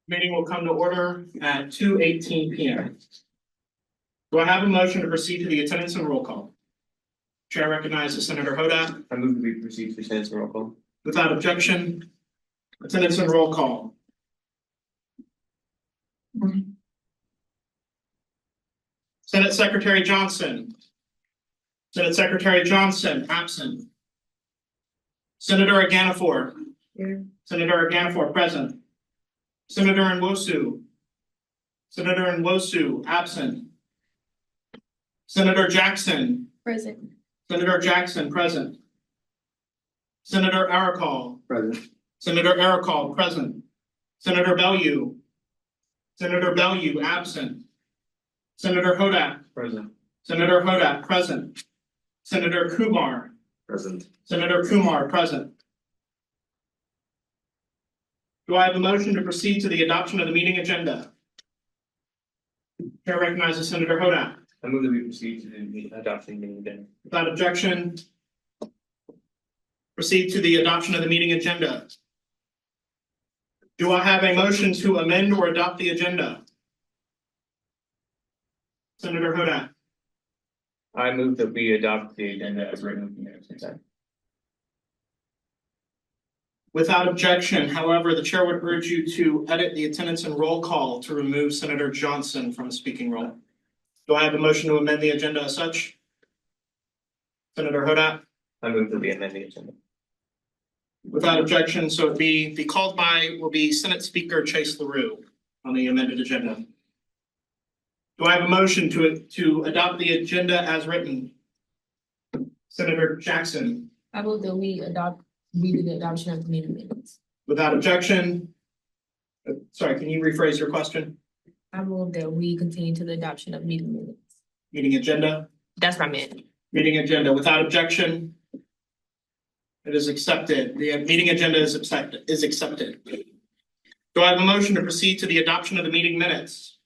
Meeting will come to order at 2:18 p.m. Do I have a motion to proceed to the attendance and roll call? Chair recognizes Senator Hodat. I move that we proceed to attendance and roll call. Without objection, attendance and roll call. Senate Secretary Johnson. Senate Secretary Johnson, absent. Senator Aganafor. Here. Senator Aganafor, present. Senator Nwosu. Senator Nwosu, absent. Senator Jackson. Present. Senator Jackson, present. Senator Aricall. Present. Senator Aricall, present. Senator Bellew. Senator Bellew, absent. Senator Hodat. Present. Senator Hodat, present. Senator Kumar. Present. Senator Kumar, present. Do I have a motion to proceed to the adoption of the meeting agenda? Chair recognizes Senator Hodat. I move that we proceed to the adoption of the meeting agenda. Without objection. Proceed to the adoption of the meeting agenda. Do I have a motion to amend or adopt the agenda? Senator Hodat. I move that we adopt the agenda as written in the minutes consent. Without objection, however, the chair would urge you to edit the attendance and roll call to remove Senator Johnson from the speaking role. Do I have a motion to amend the agenda as such? Senator Hodat. I move that we amend the agenda. Without objection, so the called by will be Senate Speaker Chase LaRue on the amended agenda. Do I have a motion to adopt the agenda as written? Senator Jackson. I move that we do the adoption of the meeting minutes. Without objection. Sorry, can you rephrase your question? I move that we continue to the adoption of meeting minutes. Meeting agenda? That's what I meant. Meeting agenda without objection. It is accepted. The meeting agenda is accepted. Do I have a motion to proceed to the adoption of the meeting minutes?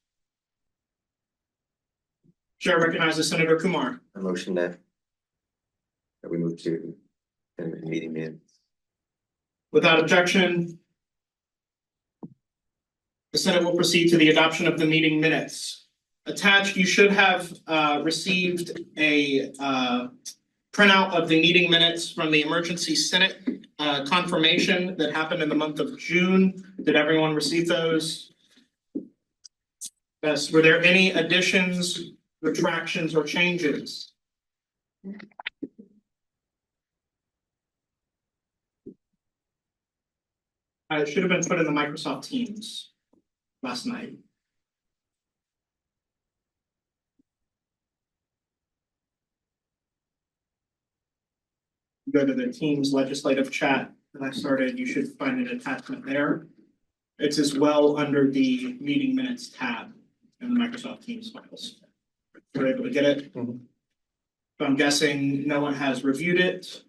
Chair recognizes Senator Kumar. A motion that we move to the meeting minutes. Without objection. The Senate will proceed to the adoption of the meeting minutes. Attached, you should have received a printout of the meeting minutes from the emergency Senate confirmation that happened in the month of June. Did everyone receive those? Yes, were there any additions, retractions, or changes? It should have been put in the Microsoft Teams last night. Go to the Teams legislative chat that I started, you should find an attachment there. It's as well under the meeting minutes tab in the Microsoft Teams files. We're able to get it. Mhm. So I'm guessing no one has reviewed it,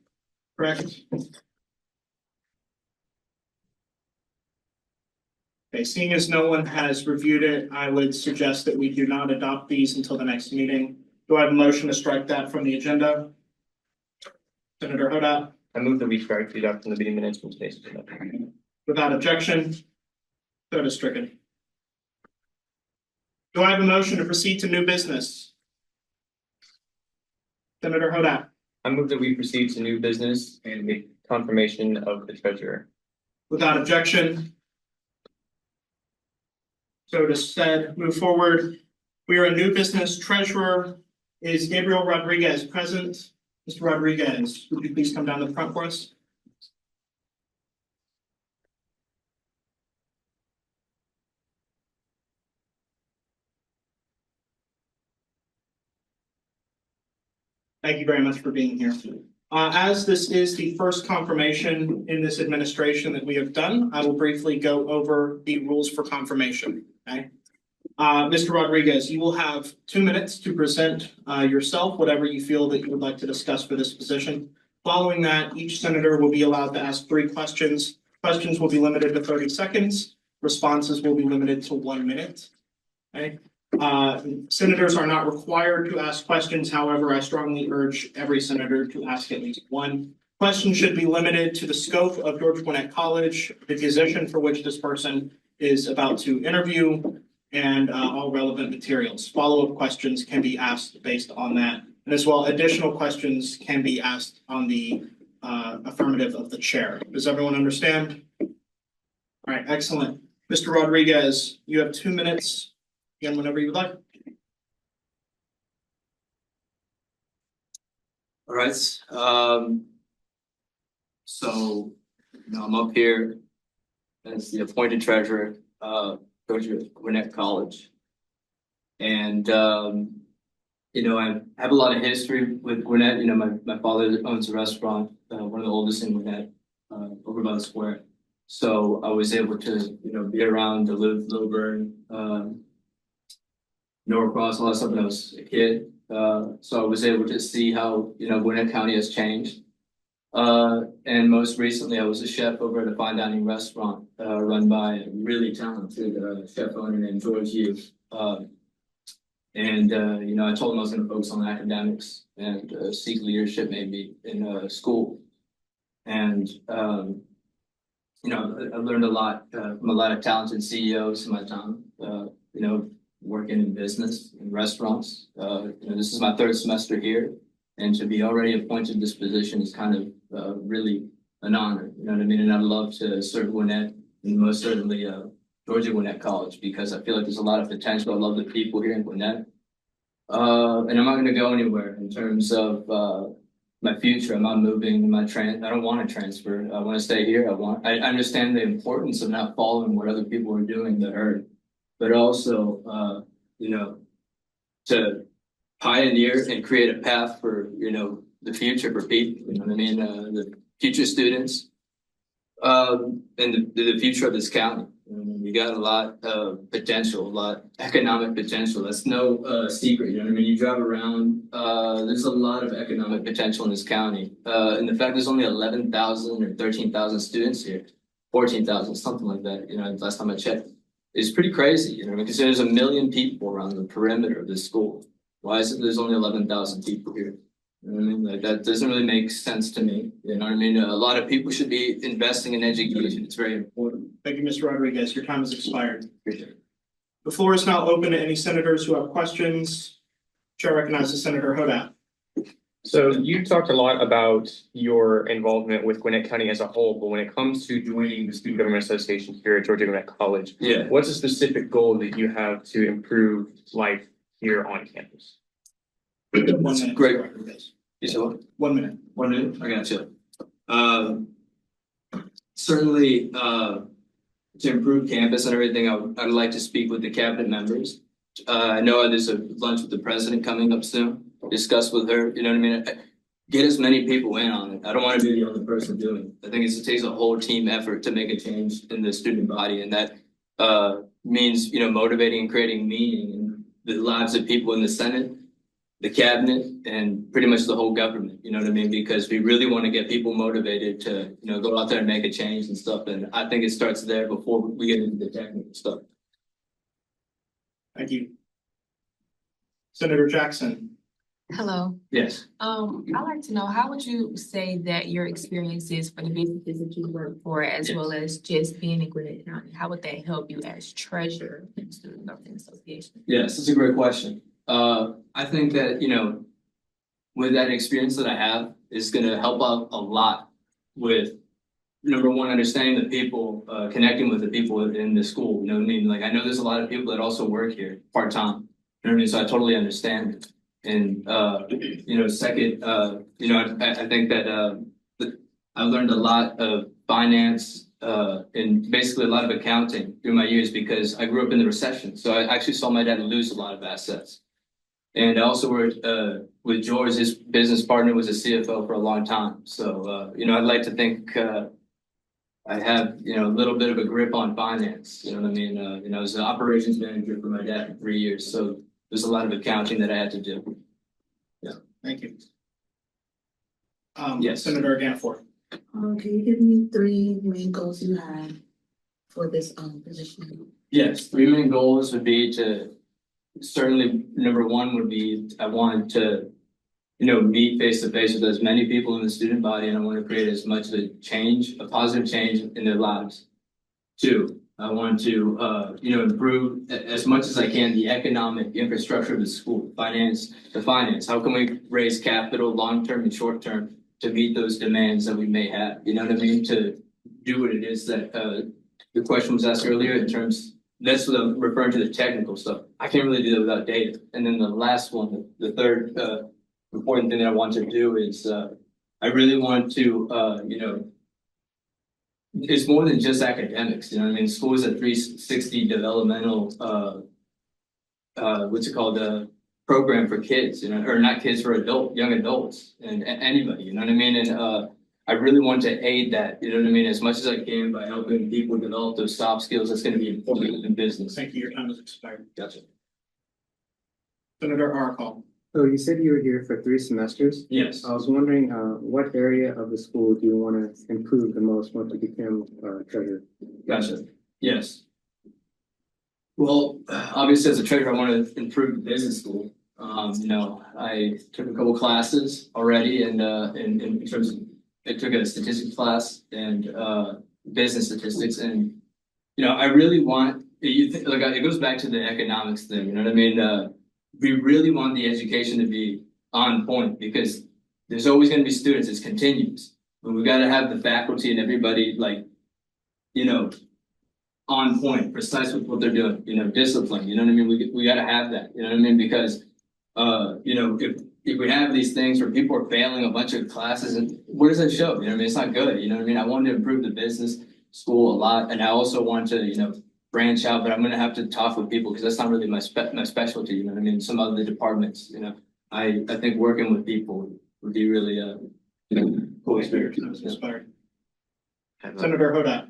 correct? Okay, seeing as no one has reviewed it, I would suggest that we do not adopt these until the next meeting. Do I have a motion to strike that from the agenda? Senator Hodat, I move that we strike the adoption of the meeting minutes from today's agenda. without objection. So it is stricken. Do I have a motion to proceed to new business? Senator Hodat, I move that we proceed to new business and the confirmation of the treasurer. without objection. So it is said, move forward. We are a new business. Treasurer is Gabriel Rodriguez present. Mr. Rodriguez, would you please come down to the front for us? Thank you very much for being here. As this is the first confirmation in this administration that we have done, I will briefly go over the rules for confirmation, okay? Mr. Rodriguez, you will have 2 minutes to present yourself, whatever you feel that you would like to discuss for this position. Following that, each senator will be allowed to ask 3 questions. Questions will be limited to 30 seconds. Responses will be limited to 1 minute, okay? Senators are not required to ask questions. However, I strongly urge every senator to ask at least one. Questions should be limited to the scope of Georgia Gwinnett College, the position for which this person is about to interview and all relevant materials. Follow-up questions can be asked based on that. And as well, additional questions can be asked on the affirmative of the chair. Does everyone understand? All right, excellent. Mr. Rodriguez, you have 2 minutes. Again, whenever you would like. All right, so, I'm up here as the appointed treasurer, Georgia Gwinnett College. And, I have a lot of history with Gwinnett. My father owns a restaurant, one of the oldest in Gwinnett, over by the square. So I was able to, be around Duluth, Lilburn, Norcross, all that stuff when I was a kid. So I was able to see how, Gwinnett County has changed. And most recently, I was a chef over at a fine dining restaurant, run by a really talented, chef owner named George Yu. I told him I was going to focus on academics and seek leadership maybe in school. And, I learned a lot from a lot of talented CEOs in my time, working in business and restaurants. This is my 3rd semester here, and to be already appointed this position is kind of really an honor. You know what I mean? And I'd love to serve Gwinnett, and most certainly Georgia Gwinnett College, because I feel like there's a lot of potential. I love the people here in Gwinnett. And I'm not going to go anywhere in terms of my future. I'm not moving. I don't want to transfer. I want to stay here. I understand the importance of not following what other people are doing that hurt, but also, to pioneer and create a path for, the future for people, the future students, and the future of this county. We got a lot of potential, a lot of economic potential. That's no secret. You drive around, there's a lot of economic potential in this county. And the fact there's only 11,000 or 13,000 students here, 14,000, something like that, last time I checked, is pretty crazy, because there's 1 million people around the perimeter of this school. Why is it there's only 11,000 people here? That doesn't really make sense to me. A lot of people should be investing in education. It's very important. Thank you, Mr. Rodriguez. Your time has expired. Appreciate it. The floor is now open to any senators who have questions. Chair recognizes Senator Hodat. So you talked a lot about your involvement with Gwinnett County as a whole, but when it comes to joining the Student Government Association here at Georgia Gwinnett College, Yeah. what's a specific goal that you have to improve life here on campus? 1 minute. Great. Mr. Rodriguez. You said what? 1 minute. 1 minute? I got you. Certainly, to improve campus and everything, I'd like to speak with the cabinet members. I know there's a lunch with the president coming up soon. Discuss with her, get as many people in on it. I don't want to be the only person doing it. I think it takes a whole team effort to make a change in the student body, and that means motivating and creating meaning in the lives of people in the Senate, the cabinet, and pretty much the whole government. Because we really want to get people motivated to go out there and make a change and stuff. And I think it starts there before we get into the technical stuff. Thank you. Senator Jackson. Hello. Yes. I'd like to know, how would you say that your experience is for the businesses that you work for, as well as just being in Gwinnett County? How would that help you as treasurer in the Student Government Association? Yes, that's a great question. I think that, with that experience that I have, is going to help out a lot with, number one, understanding the people, connecting with the people in the school. I know there's a lot of people that also work here part-time. So I totally understand it. And, second, I think that I learned a lot of finance and basically a lot of accounting through my years, because I grew up in the recession. So I actually saw my dad lose a lot of assets. And I also worked with George. His business partner was a CFO for a long time. So, I'd like to think I have, a little bit of a grip on finance. I was an operations manager for my dad for 3 years. So there's a lot of accounting that I had to do. Yeah. Thank you. Yes. Senator Danforth. Can you give me 3 main goals you have for this position? Yes, 3 main goals would be to, certainly number 1 would be, I wanted to, meet face to face with as many people in the student body, and I want to create as much of a change, a positive change in their lives. Two, I want to, improve as much as I can the economic infrastructure of the school, the finance. How can we raise capital, long-term and short-term, to meet those demands that we may have? You know what I mean? To do what it is that, the question was asked earlier in terms, that's what I'm referring to, the technical stuff. I can't really do that without data. And then the last one, the third, important thing that I want to do is, I really want to, it's more than just academics, you know what I mean? School is a 360 developmental, what's it called, program for kids, or not kids, for young adults and anybody, you know what I mean? And, I really want to aid that, you know what I mean, as much as I can by helping people develop those soft skills that's gonna be important in business. Thank you, your time has expired. Gotcha. Senator Arcall. So you said you were here for 3 semesters. Yes. I was wondering, what area of the school do you want to improve the most once you become treasurer? Gotcha. Yes. Well, obviously, as a treasurer, I want to improve the business school. I took a couple classes already, and in terms of, I took a statistics class and business statistics, and I really want it goes back to the economics thing. You know what I mean? We really want the education to be on point, because there's always going to be students. It's continuous, but we got to have the faculty and everybody on point, precise with what they're doing. Discipline. You know what I mean? We got to have that. You know what I mean? Because if we have these things where people are failing a bunch of classes, and what does that show? You know what I mean? It's not good. You know what I mean? I want to improve the business school a lot, and I also want to branch out, but I'm gonna have to talk with people, because that's not really my specialty. You know what I mean? Some other departments. I think working with people would be really cool experience. Time has expired. Senator Hodat.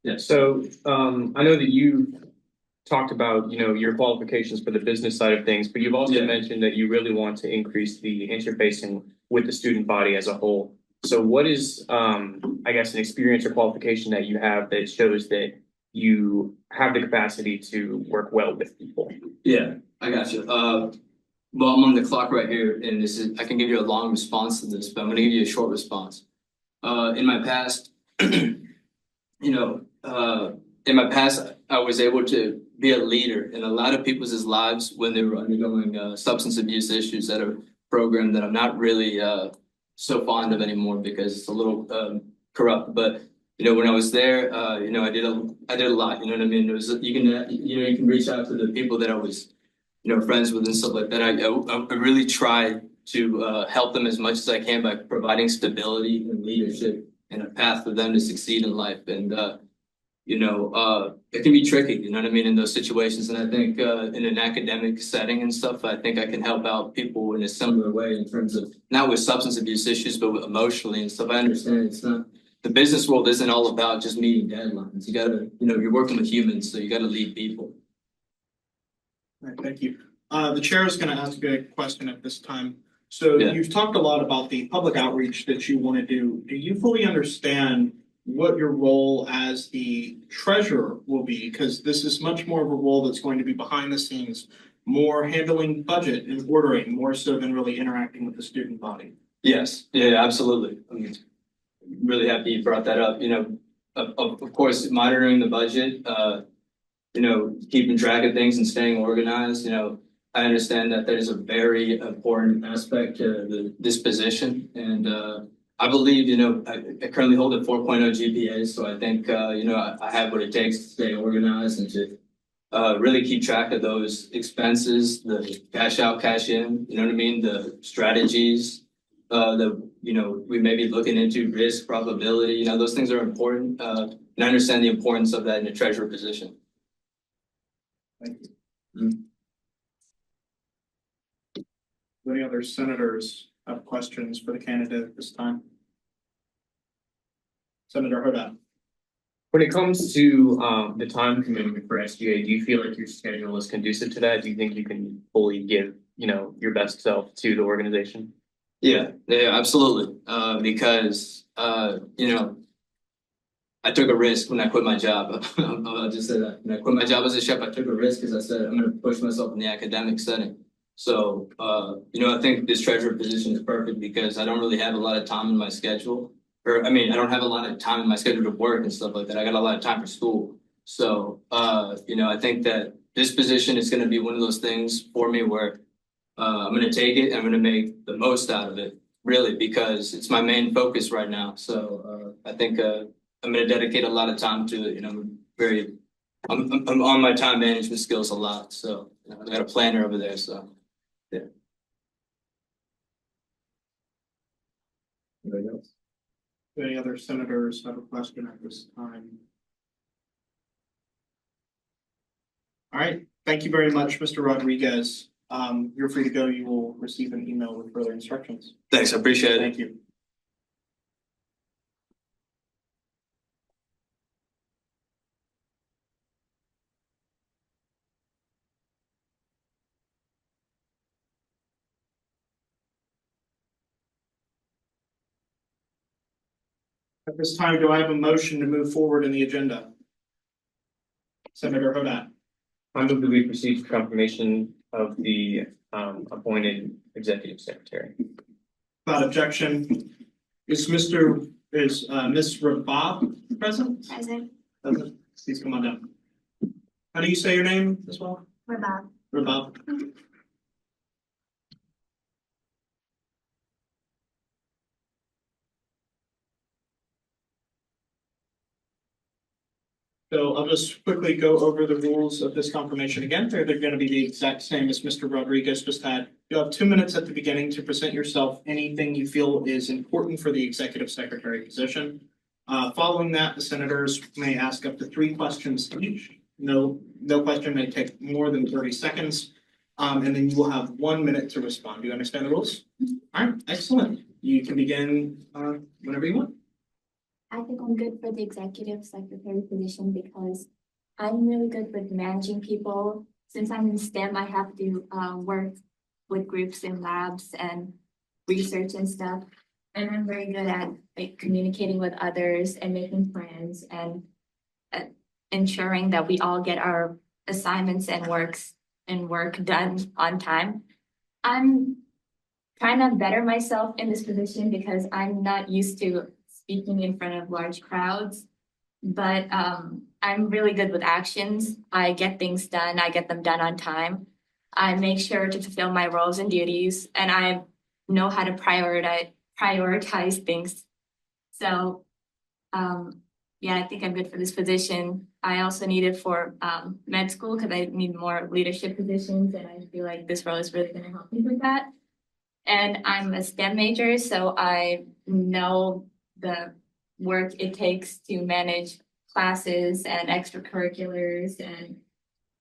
Yes. So, I know that you talked about, your qualifications for the business side of things, but you've also Yeah. mentioned that you really want to increase the interfacing with the student body as a whole. So what is, I guess, an experience or qualification that you have that shows that you have the capacity to work well with people? Yeah, I got you. Well, I'm on the clock right here, and I can give you a long response to this, but I'm gonna give you a short response. In my past, I was able to be a leader in a lot of people's lives when they were undergoing substance abuse issues at a program that I'm not really so fond of anymore, because it's a little corrupt. But when I was there, I did a lot. You know what I mean? It was, you can reach out to the people that I was friends with and stuff like that. I really try to help them as much as I can by providing stability and leadership and a path for them to succeed in life. And it can be tricky, you know what I mean, in those situations. And I think in an academic setting and stuff, I think I can help out people in a similar way, in terms of not with substance abuse issues, but with emotionally and stuff. I understand it's not, the business world isn't all about just meeting deadlines. You gotta, you're working with humans, so you gotta lead people. All right, thank you. The chair is going to ask a question at this time. So Yeah. you've talked a lot about the public outreach that you want to do. Do you fully understand what your role as the treasurer will be? Because this is much more of a role that's going to be behind the scenes, more handling budget and ordering, more so than really interacting with the student body. Yes, yeah, absolutely. I'm really happy you brought that up. Of course, monitoring the budget, keeping track of things and staying organized. I understand that there's a very important aspect to this position, and I believe, I currently hold a 4.0 GPA, so I think, I have what it takes to stay organized and to really keep track of those expenses, the cash out, cash in, you know what I mean? The strategies, we may be looking into, risk, probability, those things are important. And I understand the importance of that in a treasurer position. Thank you. Do any other senators have questions for the candidate at this time? Senator Hodat. When it comes to the time commitment for SGA, do you feel like your schedule is conducive to that? Do you think you can fully give, your best self to the organization? Yeah, absolutely. Because, I took a risk when I quit my job. I'll just say that. When I quit my job as a chef, I took a risk because I said, I'm going to push myself in the academic setting. So, I think this treasurer position is perfect because I don't really have a lot of time in my schedule or I mean, I don't have a lot of time in my schedule to work and stuff like that. I got a lot of time for school. So, you know, I think that this position is gonna be one of those things for me where I'm gonna take it and I'm gonna make the most out of it, really, because it's my main focus right now. So, I think, I'm gonna dedicate a lot of time to it, you know, I'm on my time management skills a lot, so you know, I got a planner over there, so. Anybody else? Do any other senators have a question at this time? All right, thank you very much, Mr. Rodriguez. You're free to go. You will receive an email with further instructions. Thanks, I appreciate it. Thank you. At this time, do I have a motion to move forward in the agenda? Senator Hodat, I move that we proceed to confirmation of the appointed executive secretary. without objection, is Ms. Rabab present? Present, Present. Please come on down. How do you say your name as well? Rabab. Rabab. So I'll just quickly go over the rules of this confirmation again. They're going to be the exact same as Mr. Rodriguez just had. You'll have 2 minutes at the beginning to present yourself, anything you feel is important for the executive secretary position. Following that, the senators may ask up to 3 questions each. No question may take more than 30 seconds. And then you will have 1 minute to respond. Do you understand the rules? All right, excellent. You can begin whenever you want. I think I'm good for the executive secretary position because I'm really good with managing people. Since I'm in STEM, I have to work with groups in labs and research and stuff. And I'm very good at like communicating with others and making plans and ensuring that we all get our assignments and work done on time. I'm trying to better myself in this position because I'm not used to speaking in front of large crowds, but I'm really good with actions. I get things done, I get them done on time. I make sure to fulfill my roles and duties, and I know how to prioritize things. So yeah, I think I'm good for this position. I also need it for med school because I need more leadership positions, and I feel like this role is really going to help me with that. And I'm a STEM major, so I know the work it takes to manage classes and extracurriculars and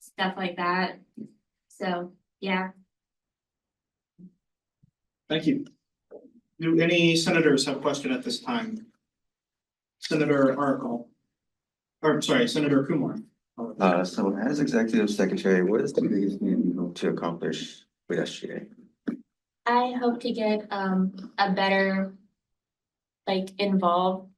stuff like that. So, yeah. Thank you. Do any senators have a question at this time? Senator Oracle. Or sorry, Senator Kumar. So as executive secretary, what is the biggest thing you hope to accomplish with SGA? I hope to get a better involved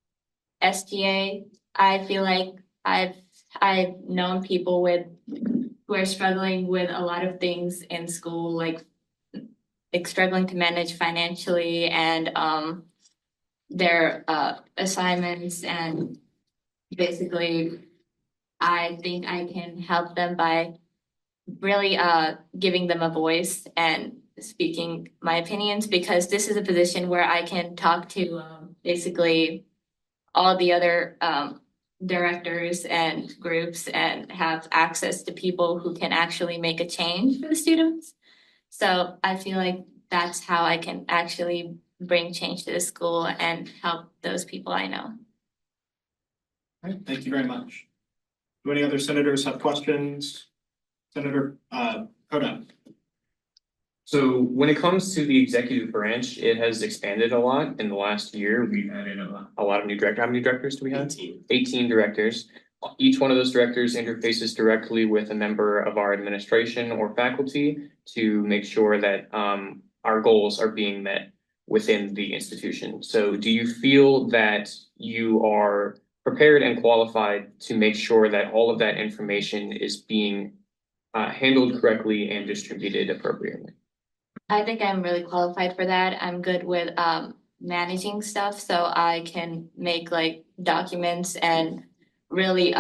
SGA. I feel like I've known people who are struggling with a lot of things in school, like struggling to manage financially and their assignments, and basically I think I can help them by really giving them a voice and speaking my opinions, because this is a position where I can talk to basically all the other directors and groups and have access to people who can actually make a change for the students. So I feel like that's how I can actually bring change to the school and help those people I know. All right, thank you very much. Do any other senators have questions? Senator Hoda. So when it comes to the executive branch, it has expanded a lot in the last year. We've added a lot of new directors. How many directors do we have? 18 directors. Each one of those directors interfaces directly with a member of our administration or faculty to make sure that our goals are being met within the institution. So do you feel that you are prepared and qualified to make sure that all of that information is being handled correctly and distributed appropriately? I think I'm really qualified for that. I'm good with managing stuff, so I can make like documents and really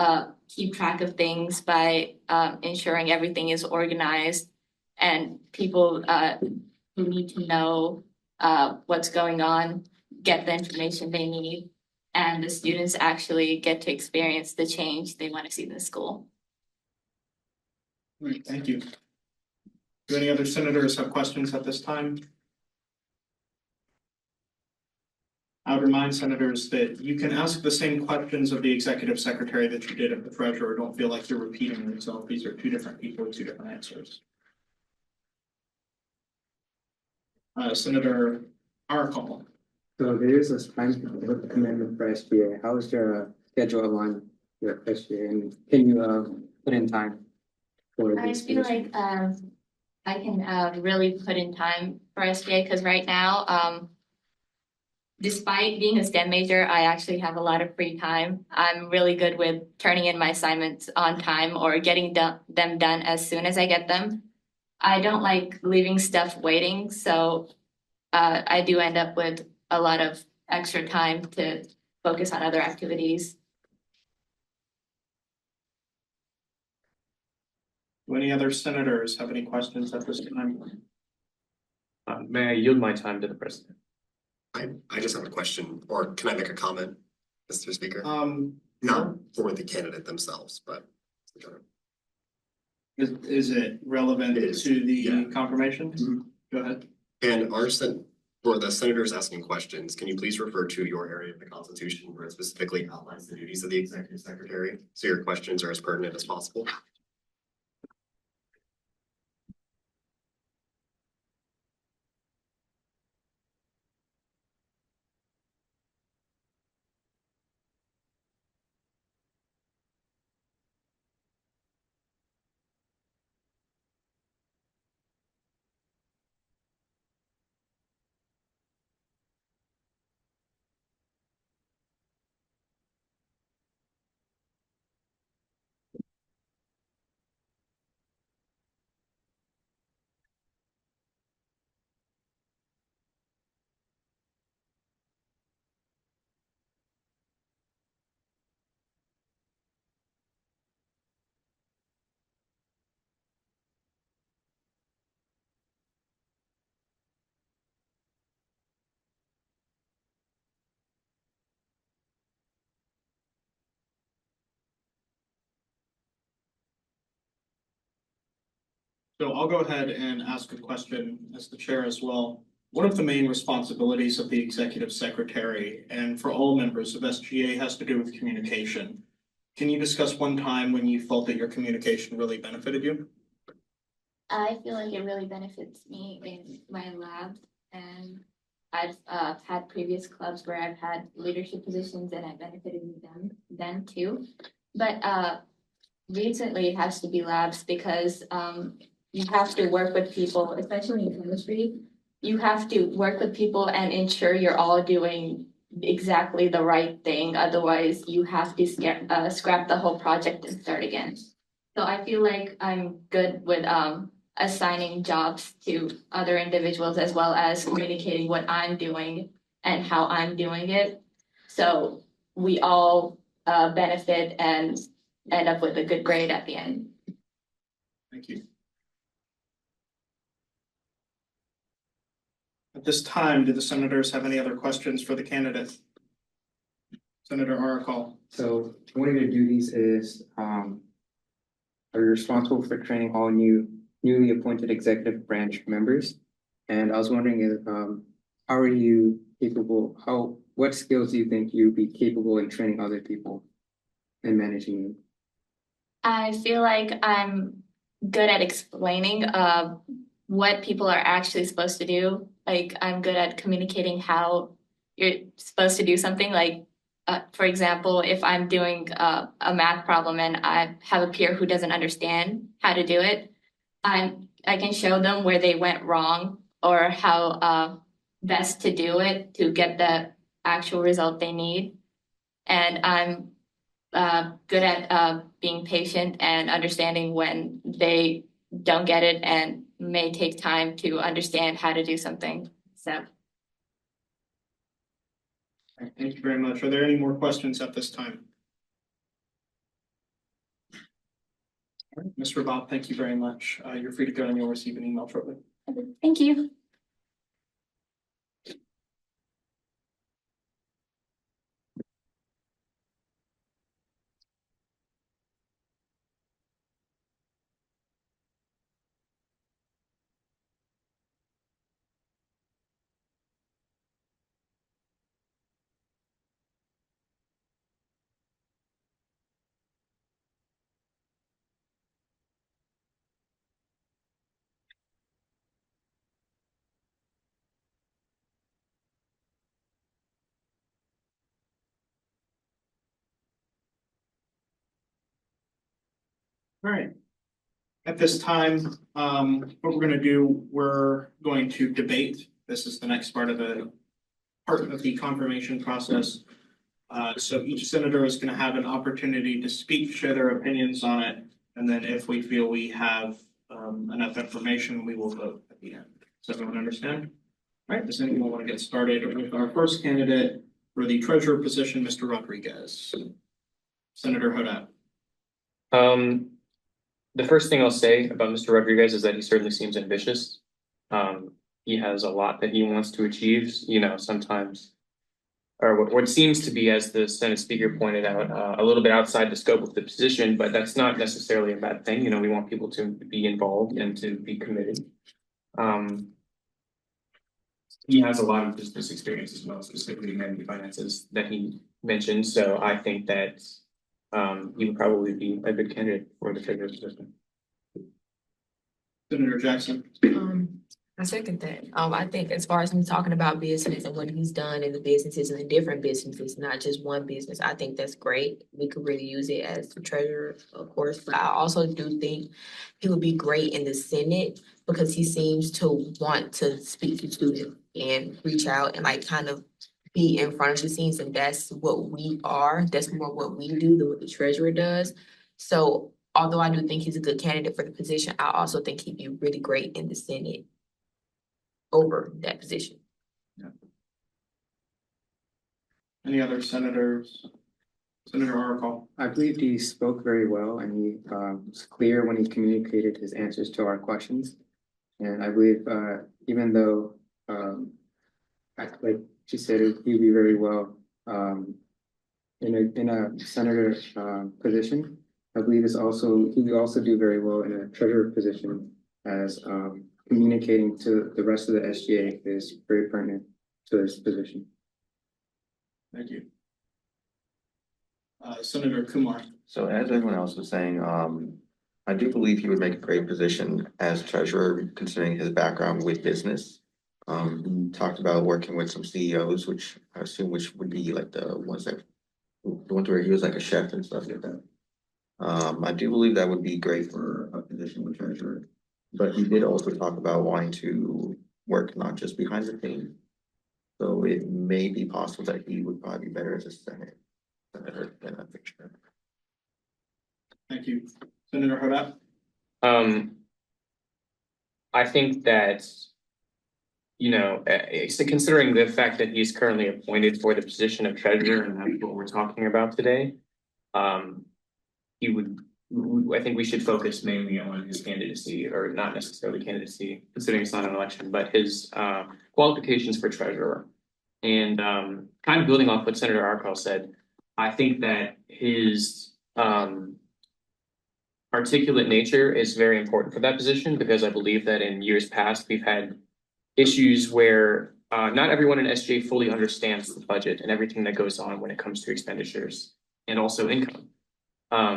keep track of things by ensuring everything is organized and people who need to know what's going on get the information they need, and the students actually get to experience the change they want to see in the school. Great, thank you. Do any other senators have questions at this time? I would remind senators that you can ask the same questions of the executive secretary that you did of the treasurer. Don't feel like you're repeating yourself. These are two different people with two different answers. Senator Arkell. So there is a time commitment for SBA. How is your schedule aligned with SBA, and can you put in time for I this feel position? like I can really put in time for SBA, because right now despite being a STEM major, I actually have a lot of free time. I'm really good with turning in my assignments on time or getting them done as soon as I get them. I don't like leaving stuff waiting, so I do end up with a lot of extra time to focus on other activities. Do any other senators have any questions at this time? May I yield my time to the president? I just have a question, or can I make a comment, Mr. Speaker? Sure. Not for the candidate themselves, but. Is it relevant It is, to the yeah. confirmation? Mhm. Go ahead. And for the senators asking questions, can you please refer to your area of the Constitution where it specifically outlines the duties of the executive secretary? So your questions are as pertinent as possible. So I'll go ahead and ask a question as the chair as well. One of the main responsibilities of the executive secretary and for all members of SGA has to do with communication. Can you discuss one time when you felt that your communication really benefited you? I feel like it really benefits me in my labs, and I've had previous clubs where I've had leadership positions and it benefited me then too. But recently it has to be labs, because you have to work with people, especially in chemistry. You have to work with people and ensure you're all doing exactly the right thing. Otherwise, you have to scrap the whole project and start again. So I feel like I'm good with assigning jobs to other individuals, as well as communicating what I'm doing and how I'm doing it. So we all benefit and end up with a good grade at the end. Thank you. At this time, do the senators have any other questions for the candidate? Senator Arkell. So one of your duties is, are you responsible for training all newly appointed executive branch members? And I was wondering if, how are you capable, what skills do you think you'd be capable in training other people and managing them? I feel like I'm good at explaining what people are actually supposed to do. Like, I'm good at communicating how you're supposed to do something. Like, for example, if I'm doing a math problem and I have a peer who doesn't understand how to do it, I can show them where they went wrong or how best to do it to get the actual result they need. And I'm good at being patient and understanding when they don't get it and may take time to understand how to do something. So All right, thank you very much. Are there any more questions at this time? All right, Mr. Bob, thank you very much. You're free to go and you'll receive an email shortly. Thank you. All right. At this time, what we're gonna do, we're going to debate. This is the next part of the confirmation process. So each senator is gonna have an opportunity to speak, share their opinions on it. And then if we feel we have enough information, we will vote at the end. Does everyone understand? All right, does anyone want to get started with our first candidate for the treasurer position, Mr. Rodriguez? Senator Hodat. The first thing I'll say about Mr. Rodriguez is that he certainly seems ambitious. He has a lot that he wants to achieve, you know, sometimes, or what seems to be, as the Senate Speaker pointed out, a little bit outside the scope of the position, but that's not necessarily a bad thing. You know, we want people to be involved and to be committed. He has a lot of business experience as well, specifically managing finances that he mentioned, so I think that he would probably be a good candidate for the treasurer position. Senator Jackson. I second that. I think as far as him talking about business and what he's done in the businesses and the different businesses, not just one business, I think that's great. We could really use it as the treasurer, of course, but I also do think he would be great in the Senate because he seems to want to speak to students and reach out and like kind of be in front of the scenes, and that's what we are. That's more what we do than what the treasurer does. So although I do think he's a good candidate for the position, I also think he'd be really great in the Senate over that position. Any other senators? Senator Oracle. I believe he spoke very well and he was clear when he communicated his answers to our questions. And I believe even though like she said, he'd be very well in a senator position. I believe he would also do very well in a treasurer position as communicating to the rest of the SGA is very pertinent to his position. Thank you. Senator Kumar. So as everyone else was saying, I do believe he would make a great position as treasurer, considering his background with business. He talked about working with some CEOs, which I assume would be like the ones where he was like a chef and stuff like that. I do believe that would be great for a position with treasurer. But he did also talk about wanting to work not just behind the scenes. So it may be possible that he would probably be better as a senator than a treasurer. Thank you. Senator Hodat. I think that, you know, considering the fact that he's currently appointed for the position of treasurer, and that's what we're talking about today, I think we should focus mainly on his candidacy, or not necessarily candidacy, considering it's not an election, but his qualifications for treasurer. And kind of building off what Senator Arkell said, I think that his articulate nature is very important for that position, because I believe that in years past, we've had issues where not everyone in SJ fully understands the budget and everything that goes on when it comes to expenditures and also income.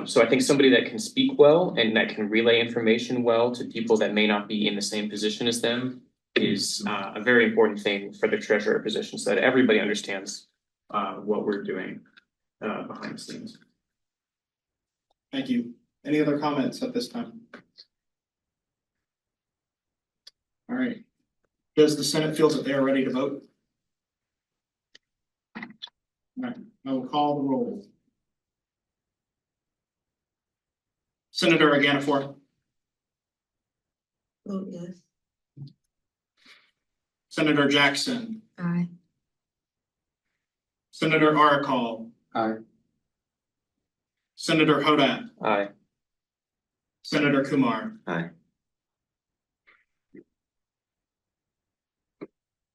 So I think somebody that can speak well and that can relay information well to people that may not be in the same position as them is a very important thing for the treasurer position, so that everybody understands what we're doing behind the scenes. Thank you. Any other comments at this time? All right. Does the Senate feel that they are ready to vote? All right, I will call the roll. Senator Aganafor. Vote yes. Senator Jackson. Aye. Senator Arcall, Aye. Senator Hodat, Aye. Senator Kumar. Aye.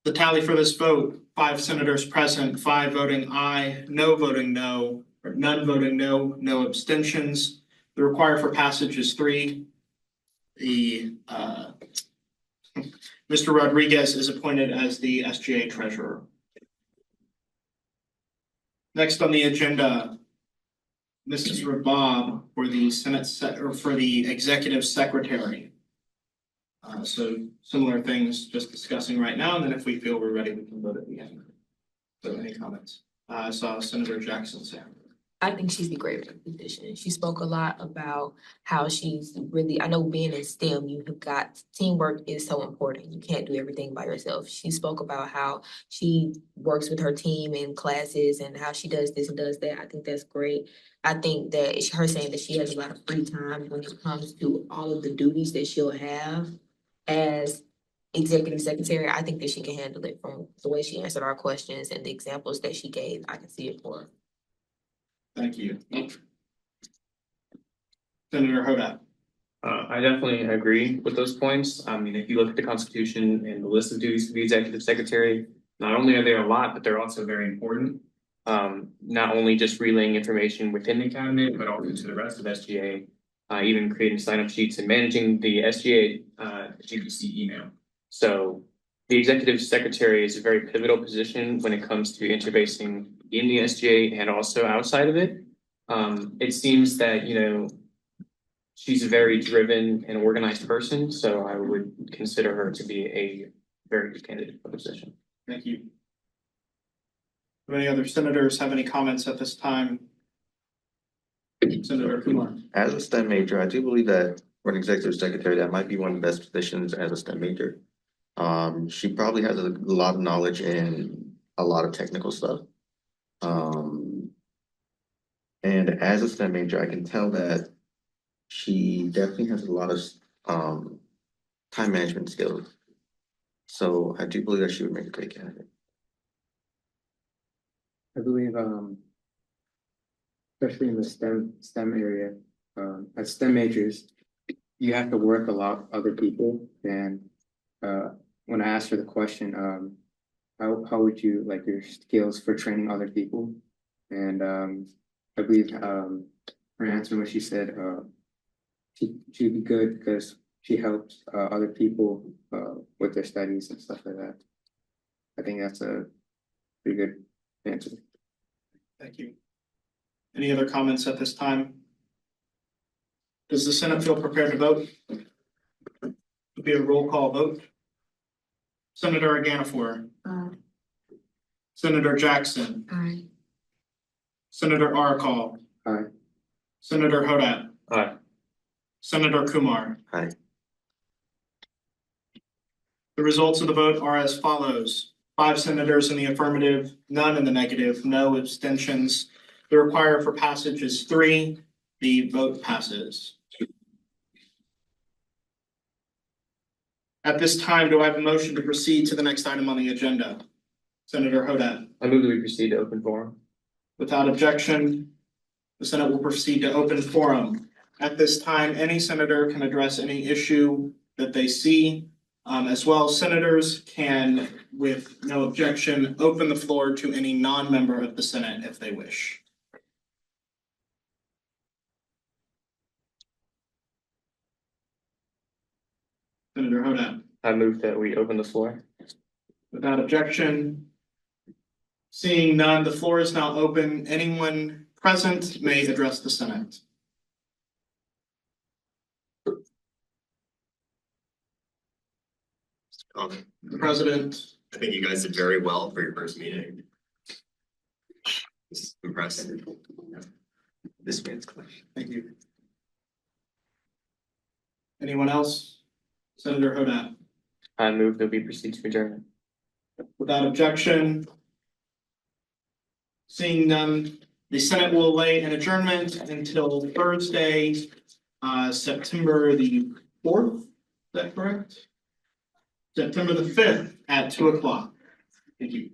The tally for this vote, 5 senators present, 5 voting aye, no voting no, or none voting no, no abstentions. The required for passage is 3. Mr. Rodriguez is appointed as the SGA treasurer. Next on the agenda, Mrs. Rabab for the for the executive secretary. So similar things just discussing right now, and then if we feel we're ready, we can vote at the end. So any comments? I saw Senator Jackson say. I think she'd be great for the position. She spoke a lot about how she's really, I know being in STEM, you have got, teamwork is so important. You can't do everything by yourself. She spoke about how she works with her team in classes and how she does this and does that. I think that's great. I think that it's her saying that she has a lot of free time when it comes to all of the duties that she'll have as executive secretary. I think that she can handle it from the way she answered our questions and the examples that she gave. I can see it for her. Thank you. Senator Hodat. I definitely agree with those points. I mean, if you look at the Constitution and the list of duties for the executive secretary, not only are there a lot, but they're also very important. Not only just relaying information within the cabinet, but also to the rest of SGA, even creating sign-up sheets and managing the SGA GPC email. So the executive secretary is a very pivotal position when it comes to interfacing in the SGA and also outside of it. It seems that, you know, she's a very driven and organized person, so I would consider her to be a very good candidate for the position. Thank you. Do any other senators have any comments at this time? Senator Kumar. As a STEM major, I do believe that for an executive secretary, that might be one of the best positions as a STEM major. She probably has a lot of knowledge in a lot of technical stuff. And as a STEM major, I can tell that she definitely has a lot of time management skills. So I do believe that she would make a great candidate. I believe, especially in the STEM area, as STEM majors, you have to work a lot with other people. And when I asked her the question, how would you like your skills for training other people? And I believe her answer when she said she'd be good because she helps other people with their studies and stuff like that. I think that's a pretty good answer. Thank you. Any other comments at this time? Does the Senate feel prepared to vote? It'll be a roll call vote. Senator Aganafor. Aye. Senator Jackson. Aye. Senator Arcall. Aye. Senator Hodat. Aye. Senator Kumar. Aye. The results of the vote are as follows. 5 senators in the affirmative, none in the negative, no abstentions. The required for passage is 3. The vote passes. At this time, do I have a motion to proceed to the next item on the agenda? Senator Hodat. I move that we proceed to open forum. Without objection, the Senate will proceed to open forum. At this time, any senator can address any issue that they see. As well, senators can, with no objection, open the floor to any non-member of the Senate if they wish. Senator Hodat. I move that we open the floor. Without objection. Seeing none, the floor is now open. Anyone present may address the Senate. The President. I think you guys did very well for your first meeting. Just impressive. This man's clutch. Thank you. Anyone else? Senator Hodat. I move that we proceed to adjournment. Without objection. Seeing none, the Senate will lay an adjournment until Thursday, September the 4th. Is that correct? September the 5th at 2:00. Thank you.